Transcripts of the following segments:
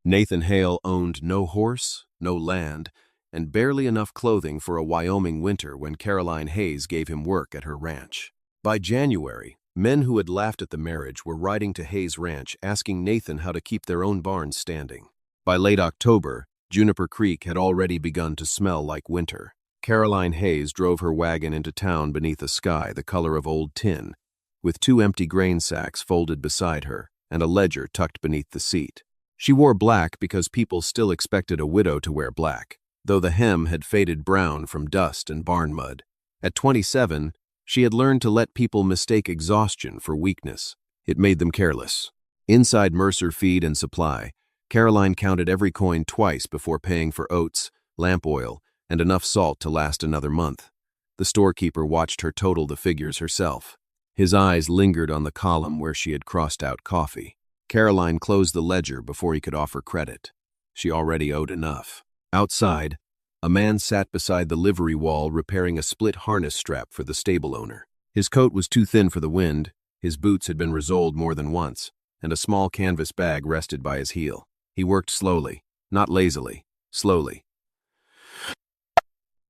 Nathan Hale owned no horse, no land, and barely enough clothing for a Wyoming winter when Caroline Hayes gave him work at her ranch. By January, men who had laughed at the marriage were riding to Hayes' ranch asking Nathan how to keep their own barns standing. By late October, Juniper Creek had already begun to smell like winter. Caroline Hayes drove her wagon into town beneath a sky the color of old tin, with 2 empty grain sacks folded beside her and a ledger tucked beneath the seat. She wore black because people still expected a widow to wear black, though the hem had faded brown from dust and barn mud. At 27, she had learned to let people mistake exhaustion for weakness. It made them careless. Inside Mercer Feed and Supply, Caroline counted every coin twice before paying for oats, lamp oil, and enough salt to last another month. The storekeeper watched her total the figures herself. His eyes lingered on the column where she had crossed out coffee. Caroline closed the ledger before he could offer credit. She already owed enough. Outside, a man sat beside the livery wall repairing a split harness strap for the stable owner. His coat was too thin for the wind, his boots had been resoled more than once, and a small canvas bag rested by his heel. He worked slowly, not lazily, slowly.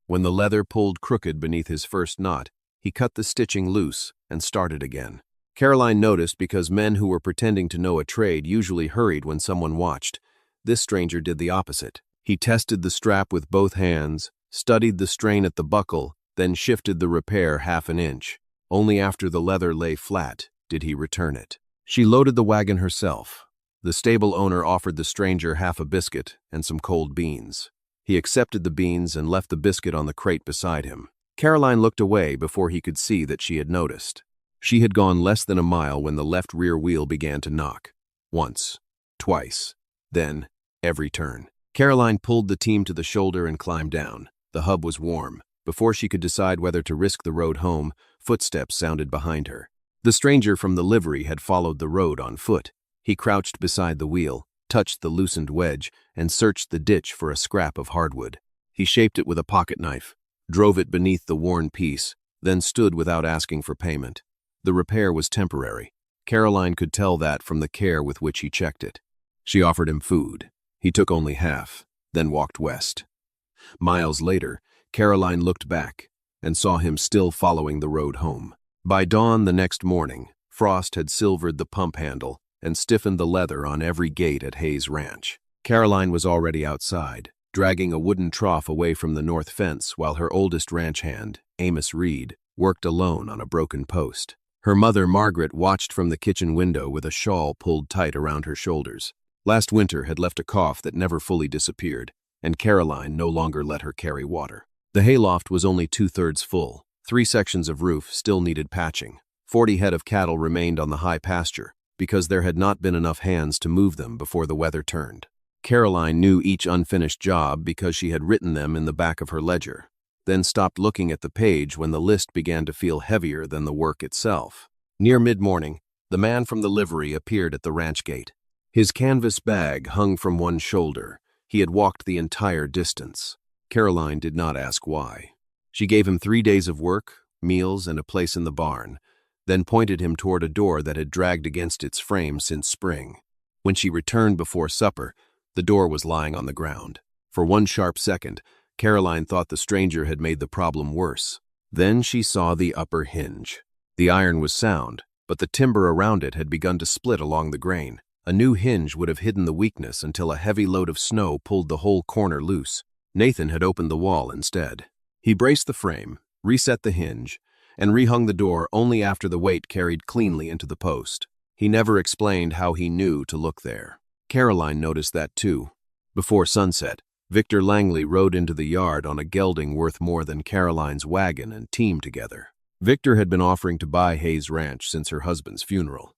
When the leather pulled crooked beneath his first knot, he cut the stitching loose and started again. Caroline noticed because men who were pretending to know a trade usually hurried when someone watched. This stranger did the opposite. He tested the strap with both hands, studied the strain at the buckle, then shifted the repair half an inch. Only after the leather lay flat did he return it. She loaded the wagon herself. The stable owner offered the stranger half a biscuit and some cold beans. He accepted the beans and left the biscuit on the crate beside him. Caroline looked away before he could see that she had noticed. She had gone less than a mile when the left rear wheel began to knock. Once, twice, then every turn. Caroline pulled the team to the shoulder and climbed down. The hub was warm. Before she could decide whether to risk the road home, footsteps sounded behind her. The stranger from the livery had followed the road on foot. He crouched beside the wheel, touched the loosened wedge, and searched the ditch for a scrap of hardwood. He shaped it with a pocket knife, drove it beneath the worn piece, then stood without asking for payment. The repair was temporary. Caroline could tell that from the care with which he checked it. She offered him food. He took only half, then walked west. Miles later, Caroline looked back and saw him still following the road home. By dawn the next morning, frost had silvered the pump handle and stiffened the leather on every gate at Hayes Ranch. Caroline was already outside, dragging a wooden trough away from the north fence while her oldest ranch hand, Amos Reed, worked alone on a broken post. Her mother, Margaret, watched from the kitchen window with a shawl pulled tight around her shoulders. Last winter had left a cough that never fully disappeared, and Caroline no longer let her carry water. The hayloft was only 2/3 full. 3 sections of roof still needed patching. 40 head of cattle remained on the high pasture because there had not been enough hands to move them before the weather turned. Caroline knew each unfinished job because she had written them in the back of her ledger, then stopped looking at the page when the list began to feel heavier than the work itself. Near mid-morning, the man from the livery appeared at the ranch gate. His canvas bag hung from one shoulder. He had walked the entire distance. Caroline did not ask why. She gave him 3 days of work, meals, and a place in the barn, then pointed him toward a door that had dragged against its frame since spring. When she returned before supper, the door was lying on the ground. For one sharp second, Caroline thought the stranger had made the problem worse. Then she saw the upper hinge. The iron was sound, but the timber around it had begun to split along the grain. A new hinge would have hidden the weakness until a heavy load of snow pulled the whole corner loose. Nathan had opened the wall instead. He braced the frame, reset the hinge, and rehung the door only after the weight carried cleanly into the post. He never explained how he knew to look there. Caroline noticed that too. Before sunset, Victor Langley rode into the yard on a gelding worth more than Caroline's wagon and team together. Victor had been offering to buy Hayes Ranch since her husband's funeral.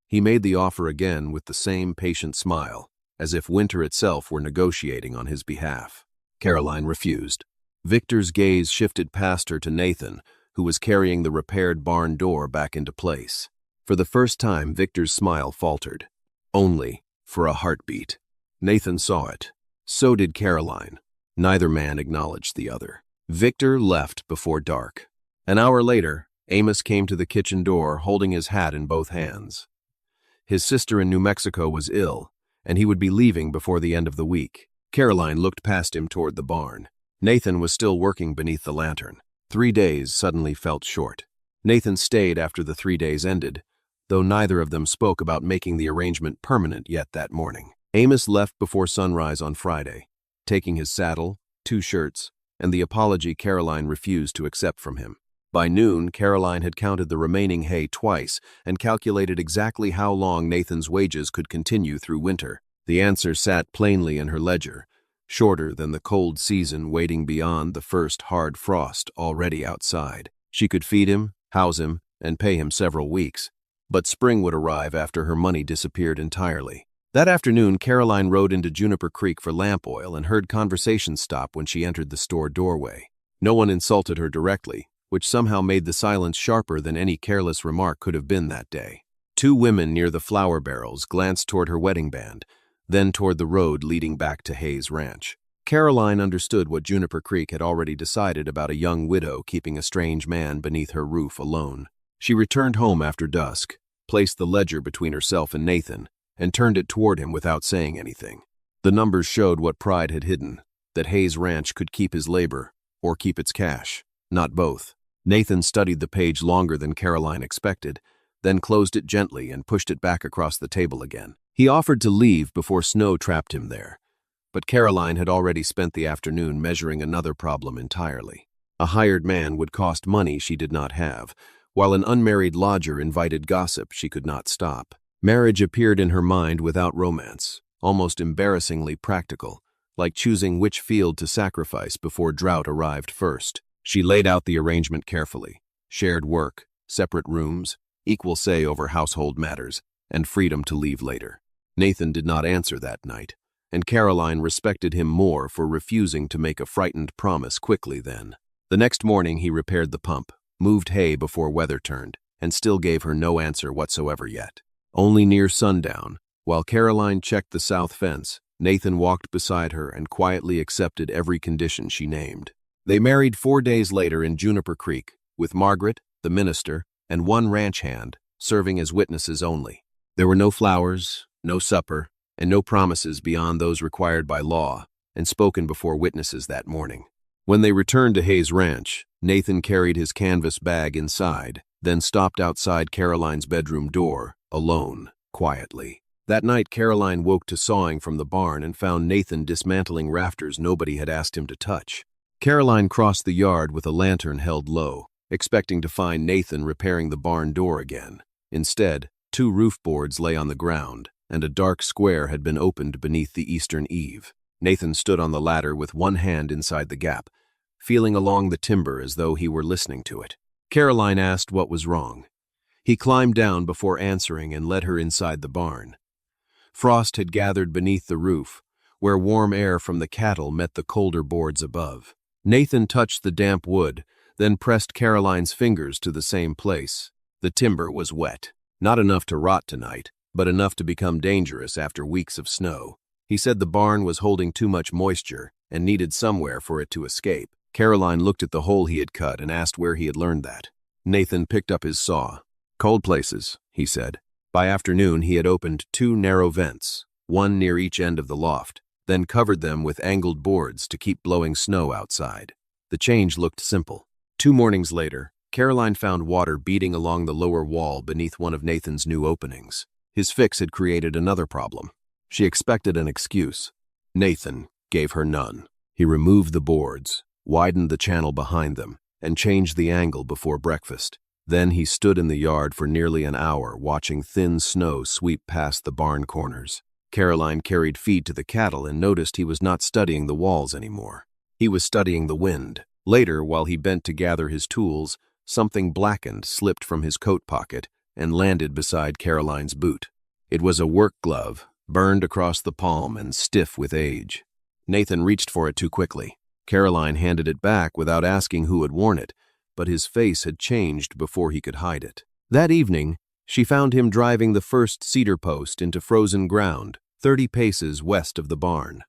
He made the offer again with the same patient smile, as if winter itself were negotiating on his behalf. Caroline refused. Victor's gaze shifted past her to Nathan, who was carrying the repaired barn door back into place. For the first time, Victor's smile faltered. Only for a heartbeat. Nathan saw it. So did Caroline. Neither man acknowledged the other. Victor left before dark. An hour later, Amos came to the kitchen door holding his hat in both hands. His sister in New Mexico was ill, and he would be leaving before the end of the week. Caroline looked past him toward the barn. Nathan was still working beneath the lantern. 3 days suddenly felt short. Nathan stayed after the 3 days ended, though neither of them spoke about making the arrangement permanent yet that morning. Amos left before sunrise on Friday, taking his saddle, 2 shirts, and the apology Caroline refused to accept from him. By noon, Caroline had counted the remaining hay twice and calculated exactly how long Nathan's wages could continue through winter. The answer sat plainly in her ledger, shorter than the cold season waiting beyond the first hard frost already outside. She could feed him, house him, and pay him several weeks, but spring would arrive after her money disappeared entirely. That afternoon, Caroline rode into Juniper Creek for lamp oil and heard conversation stop when she entered the store doorway. No one insulted her directly, which somehow made the silence sharper than any careless remark could have been that day. 2 women near the flour barrels glanced toward her wedding band, then toward the road leading back to Hayes Ranch. Caroline understood what Juniper Creek had already decided about a young widow keeping a strange man beneath her roof alone. She returned home after dusk, placed the ledger between herself and Nathan, and turned it toward him without saying anything. The numbers showed what pride had hidden, that Hayes Ranch could keep his labor, or keep its cash, not both. Nathan studied the page longer than Caroline expected, then closed it gently and pushed it back across the table again. He offered to leave before snow trapped him there, but Caroline had already spent the afternoon measuring another problem entirely. A hired man would cost money she did not have, while an unmarried lodger invited gossip she could not stop. Marriage appeared in her mind without romance, almost embarrassingly practical, like choosing which field to sacrifice before drought arrived first. She laid out the arrangement carefully: shared work, separate rooms, equal say over household matters, and freedom to leave later. Nathan did not answer that night, and Caroline respected him more for refusing to make a frightened promise quickly then. The next morning he repaired the pump, moved hay before weather turned, and still gave her no answer whatsoever yet. Only near sundown, while Caroline checked the south fence, Nathan walked beside her and quietly accepted every condition she named. They married 4 days later in Juniper Creek, with Margaret, the minister, and 1 ranch hand, serving as witnesses only. There were no flowers, no supper, and no promises beyond those required by law and spoken before witnesses that morning. When they returned to Hayes Ranch, Nathan carried his canvas bag inside, then stopped outside Caroline's bedroom door, alone, quietly. That night, Caroline woke to sawing from the barn and found Nathan dismantling rafters nobody had asked him to touch. Caroline crossed the yard with a lantern held low, expecting to find Nathan repairing the barn door again. Instead, 2 roof boards lay on the ground, and a dark square had been opened beneath the eastern eave. Nathan stood on the ladder with 1 hand inside the gap, feeling along the timber as though he were listening to it. Caroline asked what was wrong. He climbed down before answering and led her inside the barn. Frost had gathered beneath the roof, where warm air from the cattle met the colder boards above. Nathan touched the damp wood, then pressed Caroline's fingers to the same place. The timber was wet, not enough to rot tonight, but enough to become dangerous after weeks of snow. He said the barn was holding too much moisture and needed somewhere for it to escape. Caroline looked at the hole he had cut and asked where he had learned that. Nathan picked up his saw. "Cold places," he said. By afternoon, he had opened 2 narrow vents, 1 near each end of the loft, then covered them with angled boards to keep blowing snow outside. The change looked simple. 2 mornings later, Caroline found water beating along the lower wall beneath one of Nathan's new openings. His fix had created another problem. She expected an excuse. Nathan gave her none. He removed the boards, widened the channel behind them, and changed the angle before breakfast. Then he stood in the yard for nearly an hour watching thin snow sweep past the barn corners. Caroline carried feed to the cattle and noticed he was not studying the walls anymore. He was studying the wind. Later, while he bent to gather his tools, something blackened slipped from his coat pocket and landed beside Caroline's boot. It was a work glove, burned across the palm and stiff with age. Nathan reached for it too quickly. Caroline handed it back without asking who had worn it, but his face had changed before he could hide it. That evening, she found him driving the first cedar post into frozen ground, 30 paces west of the barn.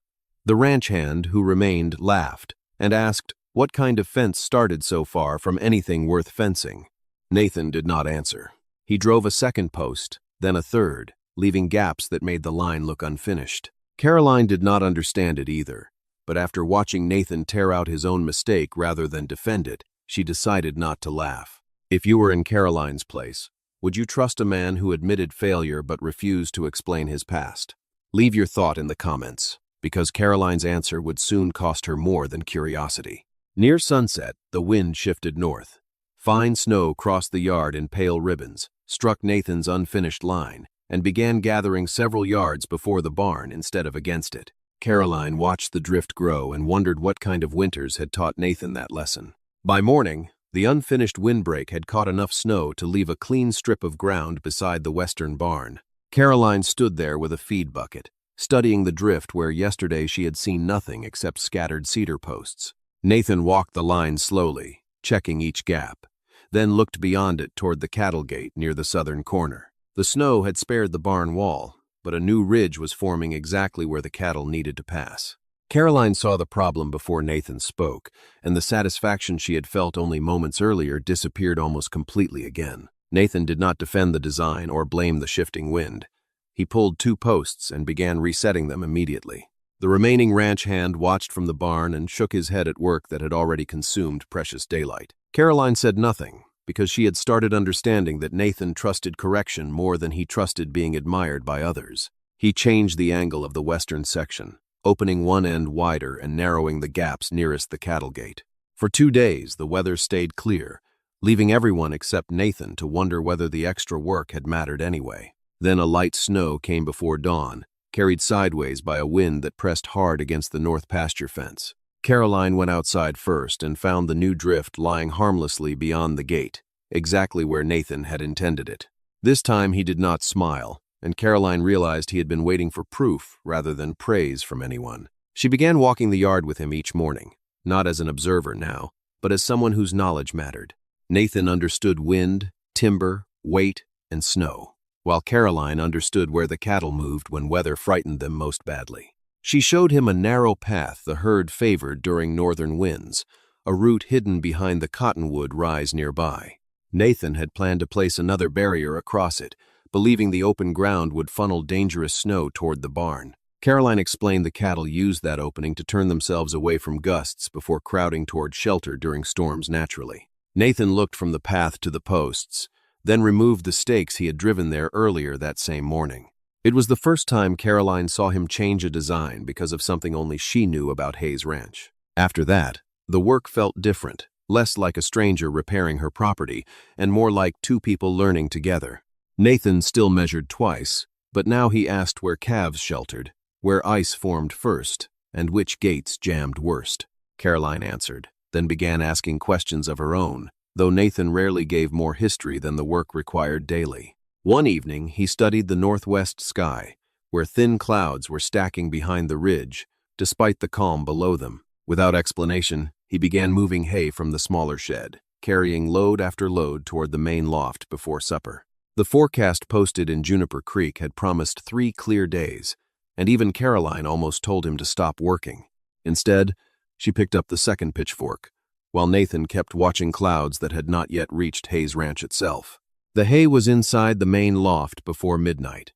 The ranch hand, who remained, laughed and asked what kind of fence started so far from anything worth fencing. Nathan did not answer. He drove a second post, then a third, leaving gaps that made the line look unfinished. Caroline did not understand it either, but after watching Nathan tear out his own mistake rather than defend it, she decided not to laugh. If you were in Caroline's place, would you trust a man who admitted failure but refused to explain his past? Leave your thought in the comments, because Caroline's answer would soon cost her more than curiosity. Near sunset, the wind shifted north. Fine snow crossed the yard in pale ribbons, struck Nathan's unfinished line, and began gathering several yards before the barn instead of against it. Caroline watched the drift grow and wondered what kind of winters had taught Nathan that lesson. By morning, the unfinished windbreak had caught enough snow to leave a clean strip of ground beside the western barn. Caroline stood there with a feed bucket, studying the drift where yesterday she had seen nothing except scattered cedar posts. Nathan walked the line slowly, checking each gap, then looked beyond it toward the cattle gate near the southern corner. The snow had spared the barn wall, but a new ridge was forming exactly where the cattle needed to pass. Caroline saw the problem before Nathan spoke, and the satisfaction she had felt only moments earlier disappeared almost completely again. Nathan did not defend the design or blame the shifting wind. He pulled 2 posts and began resetting them immediately. The remaining ranch hand watched from the barn and shook his head at work that had already consumed precious daylight. Caroline said nothing, because she had started understanding that Nathan trusted correction more than he trusted being admired by others. He changed the angle of the western section, opening one end wider and narrowing the gaps nearest the cattle gate. For 2 days, the weather stayed clear, leaving everyone except Nathan to wonder whether the extra work had mattered anyway. Then a light snow came before dawn, carried sideways by a wind that pressed hard against the north pasture fence. Caroline went outside first and found the new drift lying harmlessly beyond the gate, exactly where Nathan had intended it. This time he did not smile, and Caroline realized he had been waiting for proof rather than praise from anyone. She began walking the yard with him each morning, not as an observer now, but as someone whose knowledge mattered. Nathan understood wind, timber, weight, and snow, while Caroline understood where the cattle moved when weather frightened them most badly. She showed him a narrow path the herd favored during northern winds, a route hidden behind the cottonwood rise nearby. Nathan had planned to place another barrier across it, believing the open ground would funnel dangerous snow toward the barn. Caroline explained the cattle used that opening to turn themselves away from gusts before crowding toward shelter during storms naturally. Nathan looked from the path to the posts, then removed the stakes he had driven there earlier that same morning. It was the first time Caroline saw him change a design because of something only she knew about Hayes Ranch. After that, the work felt different, less like a stranger repairing her property, and more like 2 people learning together. Nathan still measured twice, but now he asked where calves sheltered, where ice formed first, and which gates jammed worst. Caroline answered, then began asking questions of her own, though Nathan rarely gave more history than the work required daily. One evening, he studied the northwest sky, where thin clouds were stacking behind the ridge, despite the calm below them. Without explanation, he began moving hay from the smaller shed, carrying load after load toward the main loft before supper. The forecast posted in Juniper Creek had promised 3 clear days, and even Caroline almost told him to stop working. Instead, she picked up the second pitchfork, while Nathan kept watching clouds that had not yet reached Hayes Ranch itself. The hay was inside the main loft before midnight.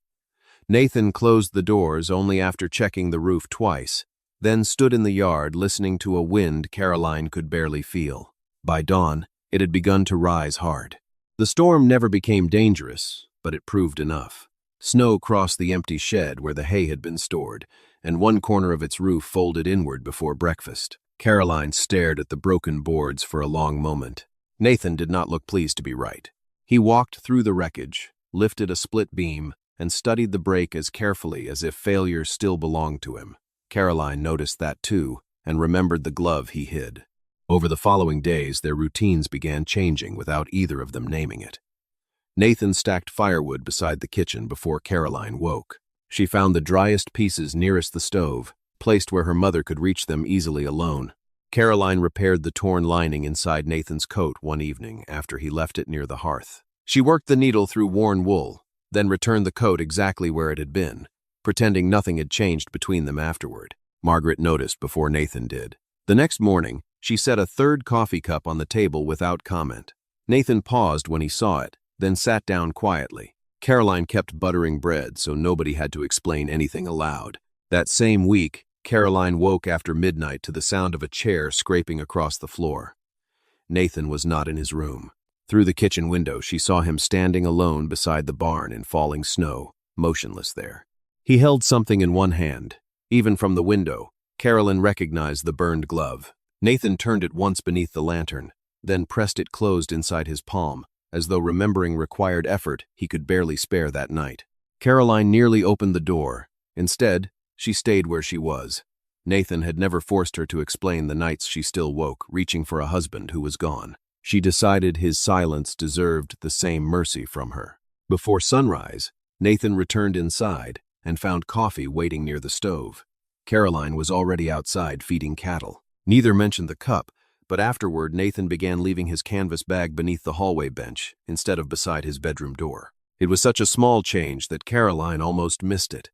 Nathan closed the doors only after checking the roof twice, then stood in the yard listening to a wind Caroline could barely feel. By dawn, it had begun to rise hard. The storm never became dangerous, but it proved enough. Snow crossed the empty shed where the hay had been stored, and one corner of its roof folded inward before breakfast. Caroline stared at the broken boards for a long moment. Nathan did not look pleased to be right. He walked through the wreckage, lifted a split beam, and studied the break as carefully as if failure still belonged to him. Caroline noticed that too, and remembered the glove he hid. Over the following days, their routines began changing without either of them naming it. Nathan stacked firewood beside the kitchen before Caroline woke. She found the driest pieces nearest the stove, placed where her mother could reach them easily alone. Caroline repaired the torn lining inside Nathan's coat one evening after he left it near the hearth. She worked the needle through worn wool, then returned the coat exactly where it had been, pretending nothing had changed between them afterward. Margaret noticed before Nathan did. The next morning, she set a third coffee cup on the table without comment. Nathan paused when he saw it, then sat down quietly. Caroline kept buttering bread so nobody had to explain anything aloud. That same week, Caroline woke after midnight to the sound of a chair scraping across the floor. Nathan was not in his room. Through the kitchen window, she saw him standing alone beside the barn in falling snow, motionless there. He held something in one hand. Even from the window, Caroline recognized the burned glove. Nathan turned it once beneath the lantern, then pressed it closed inside his palm, as though remembering required effort he could barely spare that night. Caroline nearly opened the door. Instead, she stayed where she was. Nathan had never forced her to explain the nights she still woke, reaching for a husband who was gone. She decided his silence deserved the same mercy from her. Before sunrise, Nathan returned inside and found coffee waiting near the stove. Caroline was already outside feeding cattle. Neither mentioned the cup, but afterward Nathan began leaving his canvas bag beneath the hallway bench instead of beside his bedroom door. It was such a small change that Caroline almost missed it.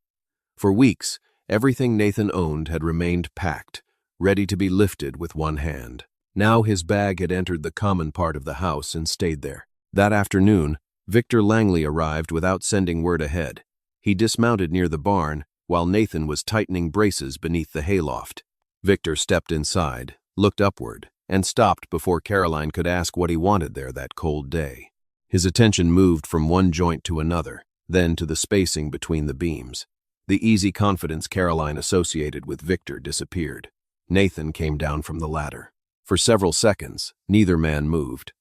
For weeks, everything Nathan owned had remained packed, ready to be lifted with one hand. Now his bag had entered the common part of the house and stayed there. That afternoon, Victor Langley arrived without sending word ahead. He dismounted near the barn while Nathan was tightening braces beneath the hayloft. Victor stepped inside, looked upward, and stopped before Caroline could ask what he wanted there that cold day. His attention moved from one joint to another, then to the spacing between the beams. The easy confidence Caroline associated with Victor disappeared. Nathan came down from the ladder. For several seconds, neither man moved.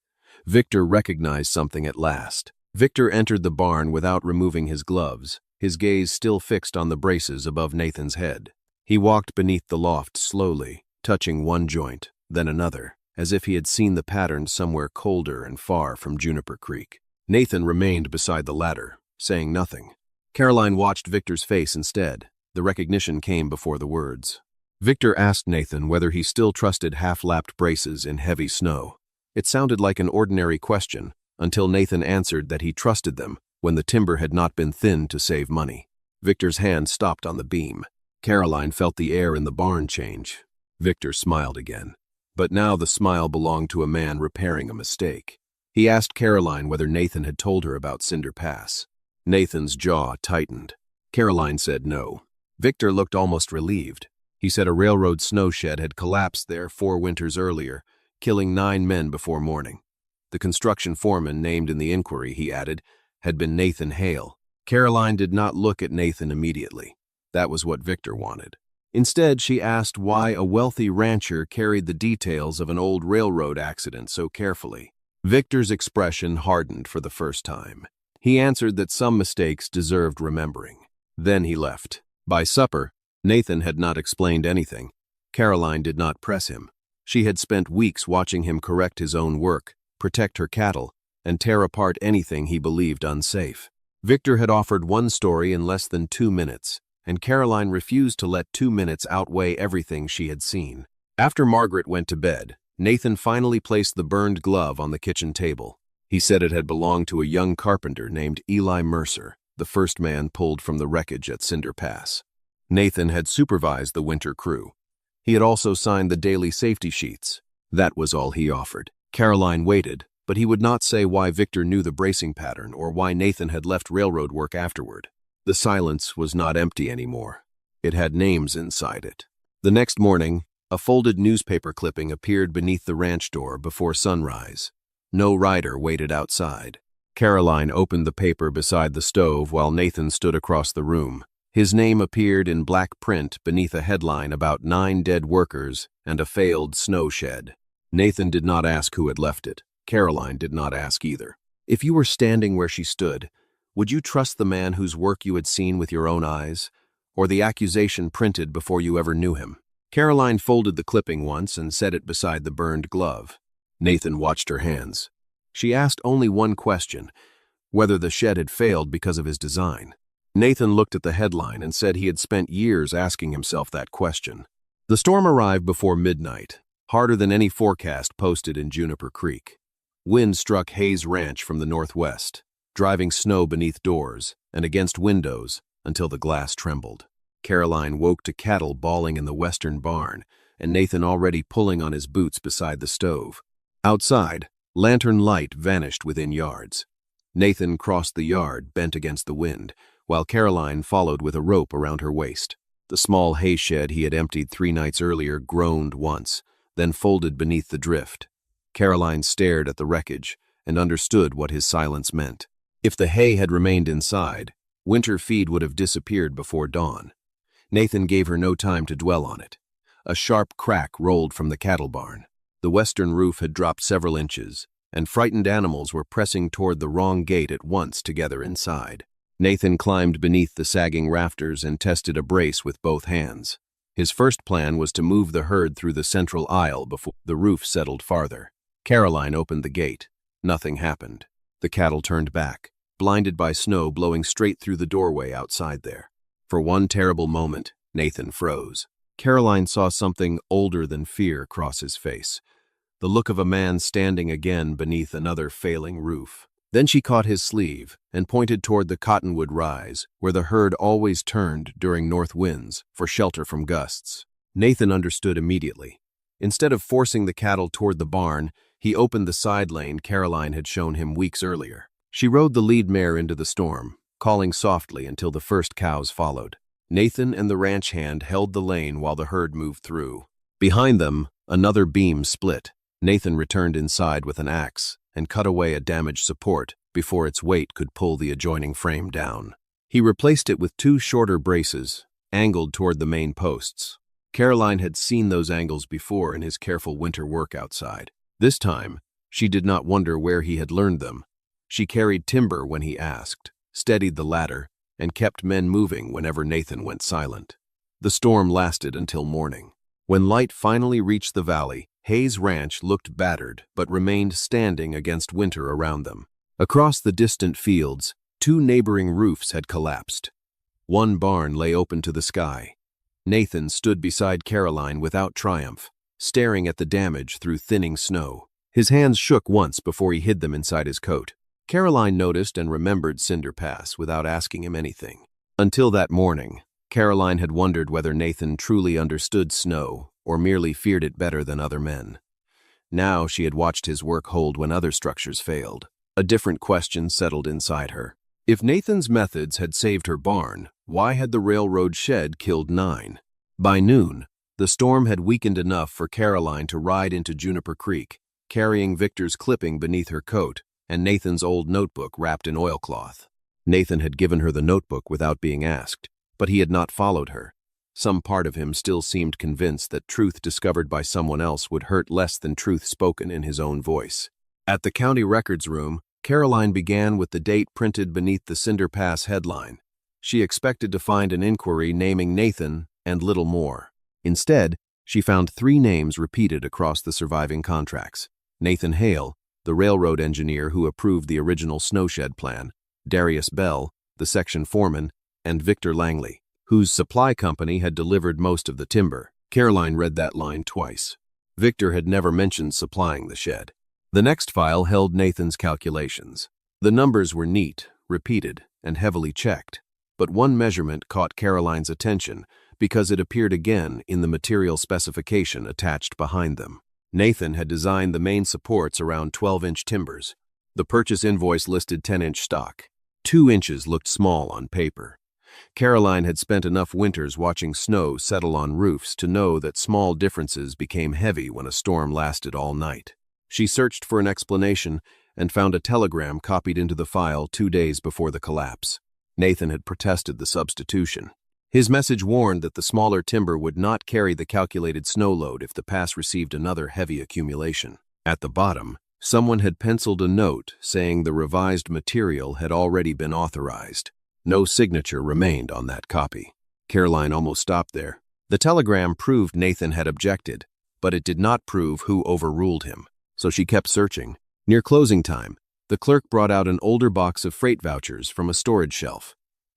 Victor recognized something at last. Victor entered the barn without removing his gloves, his gaze still fixed on the braces above Nathan's head. He walked beneath the loft slowly, touching one joint, then another, as if he had seen the pattern somewhere colder and far from Juniper Creek. Nathan remained beside the ladder, saying nothing. Caroline watched Victor's face instead. The recognition came before the words. Victor asked Nathan whether he still trusted half-lapped braces in heavy snow. It sounded like an ordinary question, until Nathan answered that he trusted them when the timber had not been thinned to save money. Victor's hand stopped on the beam. Caroline felt the air in the barn change. Victor smiled again. But now the smile belonged to a man repairing a mistake. He asked Caroline whether Nathan had told her about Cinder Pass. Nathan's jaw tightened. Caroline said no. Victor looked almost relieved. He said a railroad snow shed had collapsed there 4 winters earlier, killing 9 men before morning. The construction foreman named in the inquiry, he added, had been Nathan Hale. Caroline did not look at Nathan immediately. That was what Victor wanted. Instead, she asked why a wealthy rancher carried the details of an old railroad accident so carefully. Victor's expression hardened for the first time. He answered that some mistakes deserved remembering. Then he left. By supper, Nathan had not explained anything. Caroline did not press him. She had spent weeks watching him correct his own work, protect her cattle, and tear apart anything he believed unsafe. Victor had offered one story in less than 2 minutes, and Caroline refused to let 2 minutes outweigh everything she had seen. After Margaret went to bed, Nathan finally placed the burned glove on the kitchen table. He said it had belonged to a young carpenter named Eli Mercer, the first man pulled from the wreckage at Cinder Pass. Nathan had supervised the winter crew. He had also signed the daily safety sheets. That was all he offered. Caroline waited, but he would not say why Victor knew the bracing pattern or why Nathan had left railroad work afterward. The silence was not empty anymore. It had names inside it. The next morning, a folded newspaper clipping appeared beneath the ranch door before sunrise. No rider waited outside. Caroline opened the paper beside the stove while Nathan stood across the room. His name appeared in black print beneath a headline about 9 dead workers and a failed snow shed. Nathan did not ask who had left it. Caroline did not ask either. If you were standing where she stood, would you trust the man whose work you had seen with your own eyes, or the accusation printed before you ever knew him? Caroline folded the clipping once and set it beside the burned glove. Nathan watched her hands. She asked only one question, whether the shed had failed because of his design. Nathan looked at the headline and said he had spent years asking himself that question. The storm arrived before midnight, harder than any forecast posted in Juniper Creek. Wind struck Hayes Ranch from the northwest, driving snow beneath doors and against windows until the glass trembled. Caroline woke to cattle bawling in the western barn and Nathan already pulling on his boots beside the stove. Outside, lantern light vanished within yards. Nathan crossed the yard, bent against the wind, while Caroline followed with a rope around her waist. The small hay shed he had emptied 3 nights earlier groaned once, then folded beneath the drift. Caroline stared at the wreckage and understood what his silence meant. If the hay had remained inside, winter feed would have disappeared before dawn. Nathan gave her no time to dwell on it. A sharp crack rolled from the cattle barn. The western roof had dropped several inches, and frightened animals were pressing toward the wrong gate at once together inside. Nathan climbed beneath the sagging rafters and tested a brace with both hands. His first plan was to move the herd through the central aisle before the roof settled farther. Caroline opened the gate. Nothing happened. The cattle turned back, blinded by snow blowing straight through the doorway outside there. For one terrible moment, Nathan froze. Caroline saw something older than fear cross his face, the look of a man standing again beneath another failing roof. Then she caught his sleeve and pointed toward the cottonwood rise, where the herd always turned during north winds for shelter from gusts. Nathan understood immediately. Instead of forcing the cattle toward the barn, he opened the side lane Caroline had shown him weeks earlier. She rode the lead mare into the storm, calling softly until the first cows followed. Nathan and the ranch hand held the lane while the herd moved through. Behind them, another beam split. Nathan returned inside with an axe and cut away a damaged support before its weight could pull the adjoining frame down. He replaced it with 2 shorter braces, angled toward the main posts. Caroline had seen those angles before in his careful winter work outside. This time, she did not wonder where he had learned them. She carried timber when he asked, steadied the ladder, and kept men moving whenever Nathan went silent. The storm lasted until morning. When light finally reached the valley, Hayes Ranch looked battered but remained standing against winter around them. Across the distant fields, 2 neighboring roofs had collapsed. One barn lay open to the sky. Nathan stood beside Caroline without triumph, staring at the damage through thinning snow. His hands shook once before he hid them inside his coat. Caroline noticed and remembered Cinder Pass without asking him anything. Until that morning, Caroline had wondered whether Nathan truly understood snow or merely feared it better than other men. Now she had watched his work hold when other structures failed. A different question settled inside her. If Nathan's methods had saved her barn, why had the railroad shed killed 9? By noon, the storm had weakened enough for Caroline to ride into Juniper Creek, carrying Victor's clipping beneath her coat and Nathan's old notebook wrapped in oilcloth. Nathan had given her the notebook without being asked, but he had not followed her. Some part of him still seemed convinced that truth discovered by someone else would hurt less than truth spoken in his own voice. At the county records room, Caroline began with the date printed beneath the Cinder Pass headline. She expected to find an inquiry naming Nathan and little more. Instead, she found 3 names repeated across the surviving contracts: Nathan Hale, the railroad engineer who approved the original snowshed plan, Darius Bell, the section foreman, and Victor Langley, whose supply company had delivered most of the timber. Caroline read that line twice. Victor had never mentioned supplying the shed. The next file held Nathan's calculations. The numbers were neat, repeated, and heavily checked, but one measurement caught Caroline's attention because it appeared again in the material specification attached behind them. Nathan had designed the main supports around 12-inch timbers. The purchase invoice listed 10-inch stock. 2 inches looked small on paper. Caroline had spent enough winters watching snow settle on roofs to know that small differences became heavy when a storm lasted all night. She searched for an explanation and found a telegram copied into the file 2 days before the collapse. Nathan had protested the substitution. His message warned that the smaller timber would not carry the calculated snow load if the pass received another heavy accumulation. At the bottom, someone had penciled a note saying the revised material had already been authorized. No signature remained on that copy. Caroline almost stopped there. The telegram proved Nathan had objected, but it did not prove who overruled him, so she kept searching. Near closing time, the clerk brought out an older box of freight vouchers from a storage shelf.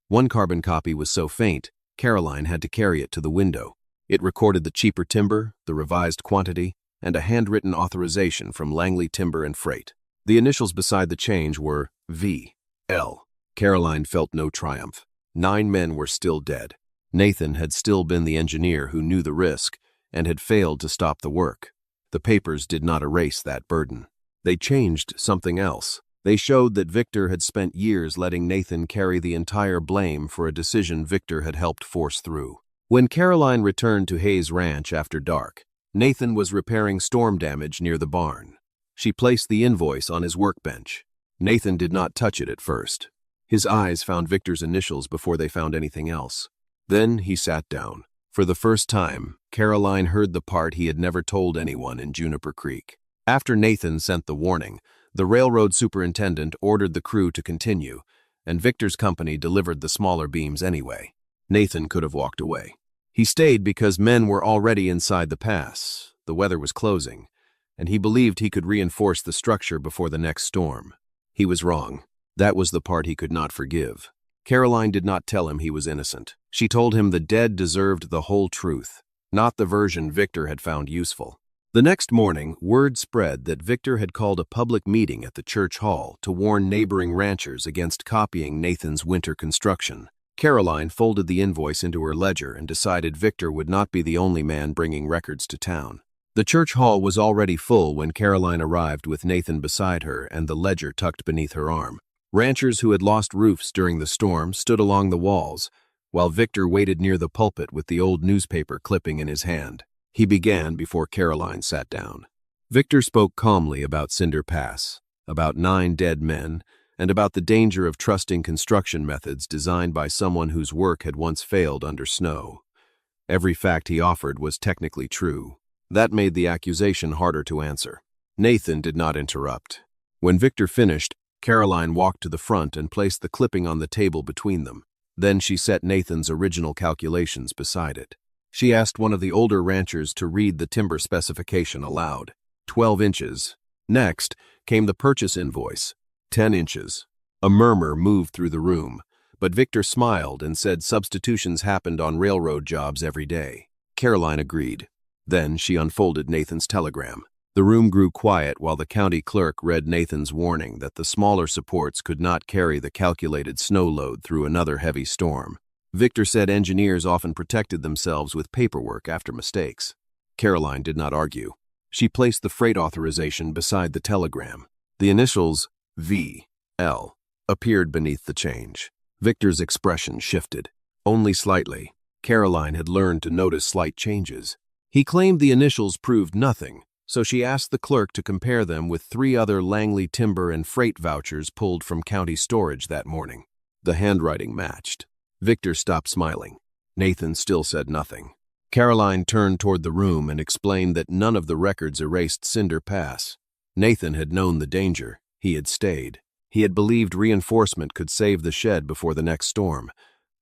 One carbon copy was so faint, Caroline had to carry it to the window. It recorded the cheaper timber, the revised quantity, and a handwritten authorization from Langley Timber and Freight. The initials beside the change were V.L. Caroline felt no triumph. 9 men were still dead. Nathan had still been the engineer who knew the risk and had failed to stop the work. The papers did not erase that burden. They changed something else. They showed that Victor had spent years letting Nathan carry the entire blame for a decision Victor had helped force through. When Caroline returned to Hayes Ranch after dark, Nathan was repairing storm damage near the barn. She placed the invoice on his workbench. Nathan did not touch it at first. His eyes found Victor's initials before they found anything else. Then he sat down. For the first time, Caroline heard the part he had never told anyone in Juniper Creek. After Nathan sent the warning, the railroad superintendent ordered the crew to continue, and Victor's company delivered the smaller beams anyway. Nathan could have walked away. He stayed because men were already inside the pass. The weather was closing, and he believed he could reinforce the structure before the next storm. He was wrong. That was the part he could not forgive. Caroline did not tell him he was innocent. She told him the dead deserved the whole truth, not the version Victor had found useful. The next morning, word spread that Victor had called a public meeting at the church hall to warn neighboring ranchers against copying Nathan's winter construction. Caroline folded the invoice into her ledger and decided Victor would not be the only man bringing records to town. The church hall was already full when Caroline arrived with Nathan beside her and the ledger tucked beneath her arm. Ranchers who had lost roofs during the storm stood along the walls, while Victor waited near the pulpit with the old newspaper clipping in his hand. He began before Caroline sat down. Victor spoke calmly about Cinder Pass, about 9 dead men, and about the danger of trusting construction methods designed by someone whose work had once failed under snow. Every fact he offered was technically true. That made the accusation harder to answer. Nathan did not interrupt. When Victor finished, Caroline walked to the front and placed the clipping on the table between them. Then she set Nathan's original calculations beside it. She asked one of the older ranchers to read the timber specification aloud. 12 inches. Next came the purchase invoice. 10 inches. A murmur moved through the room, but Victor smiled and said substitutions happened on railroad jobs every day. Caroline agreed. Then she unfolded Nathan's telegram. The room grew quiet while the county clerk read Nathan's warning that the smaller supports could not carry the calculated snow load through another heavy storm. Victor said engineers often protected themselves with paperwork after mistakes. Caroline did not argue. She placed the freight authorization beside the telegram. The initials V.L. appeared beneath the change. Victor's expression shifted. Only slightly. Caroline had learned to notice slight changes. He claimed the initials proved nothing, so she asked the clerk to compare them with 3 other Langley timber and freight vouchers pulled from county storage that morning. The handwriting matched. Victor stopped smiling. Nathan still said nothing. Caroline turned toward the room and explained that none of the records erased Cinder Pass. Nathan had known the danger. He had stayed. He had believed reinforcement could save the shed before the next storm,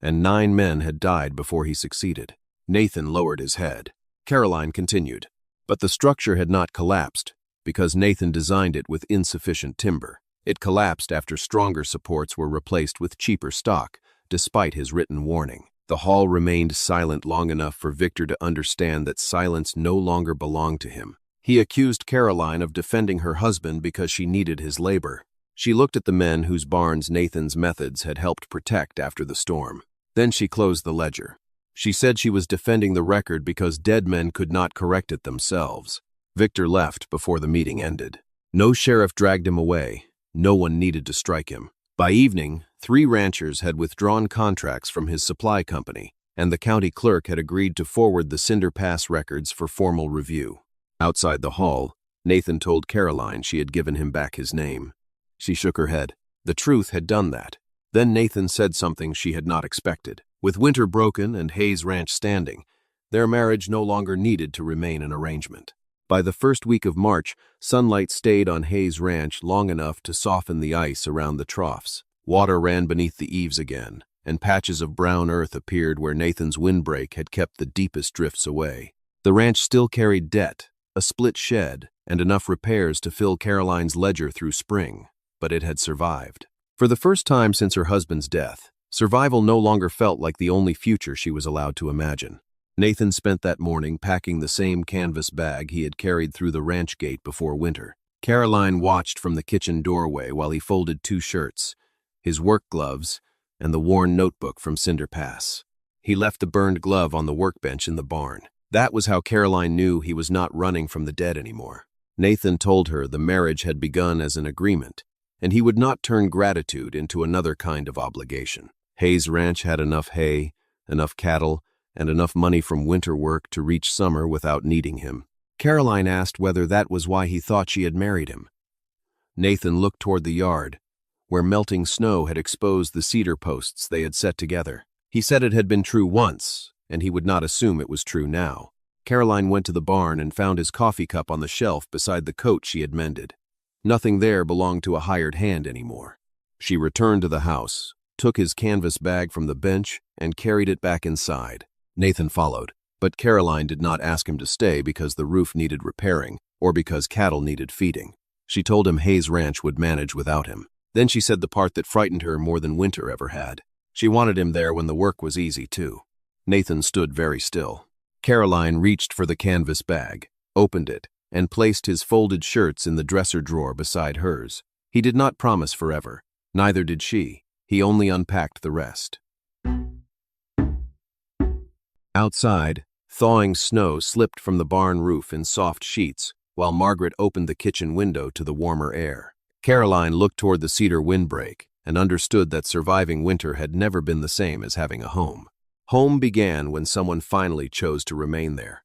and 9 men had died before he succeeded. Nathan lowered his head. Caroline continued. But the structure had not collapsed because Nathan designed it with insufficient timber. It collapsed after stronger supports were replaced with cheaper stock, despite his written warning. The hall remained silent long enough for Victor to understand that silence no longer belonged to him. He accused Caroline of defending her husband because she needed his labor. She looked at the men whose barns Nathan's methods had helped protect after the storm. Then she closed the ledger. She said she was defending the record because dead men could not correct it themselves. Victor left before the meeting ended. No sheriff dragged him away. No one needed to strike him. By evening, 3 ranchers had withdrawn contracts from his supply company, and the county clerk had agreed to forward the Cinder Pass records for formal review. Outside the hall, Nathan told Caroline she had given him back his name. She shook her head. The truth had done that. Then Nathan said something she had not expected. With winter broken and Hayes Ranch standing, their marriage no longer needed to remain an arrangement. By the first week of March, sunlight stayed on Hayes Ranch long enough to soften the ice around the troughs. Water ran beneath the eaves again, and patches of brown earth appeared where Nathan's windbreak had kept the deepest drifts away. The ranch still carried debt, a split shed, and enough repairs to fill Caroline's ledger through spring, but it had survived. For the first time since her husband's death, survival no longer felt like the only future she was allowed to imagine. Nathan spent that morning packing the same canvas bag he had carried through the ranch gate before winter. Caroline watched from the kitchen doorway while he folded 2 shirts, his work gloves, and the worn notebook from Cinder Pass. He left the burned glove on the workbench in the barn. That was how Caroline knew he was not running from the dead anymore. Nathan told her the marriage had begun as an agreement, and he would not turn gratitude into another kind of obligation. Hayes Ranch had enough hay, enough cattle, and enough money from winter work to reach summer without needing him. Caroline asked whether that was why he thought she had married him. Nathan looked toward the yard, where melting snow had exposed the cedar posts they had set together. He said it had been true once, and he would not assume it was true now. Caroline went to the barn and found his coffee cup on the shelf beside the coat she had mended. Nothing there belonged to a hired hand anymore. She returned to the house, took his canvas bag from the bench, and carried it back inside. Nathan followed, but Caroline did not ask him to stay because the roof needed repairing or because cattle needed feeding. She told him Hayes Ranch would manage without him. Then she said the part that frightened her more than winter ever had. She wanted him there when the work was easy, too. Nathan stood very still. Caroline reached for the canvas bag, opened it, and placed his folded shirts in the dresser drawer beside hers. He did not promise forever. Neither did she. He only unpacked the rest. Outside, thawing snow slipped from the barn roof in soft sheets, while Margaret opened the kitchen window to the warmer air. Caroline looked toward the cedar windbreak and understood that surviving winter had never been the same as having a home. Home began when someone finally chose to remain there.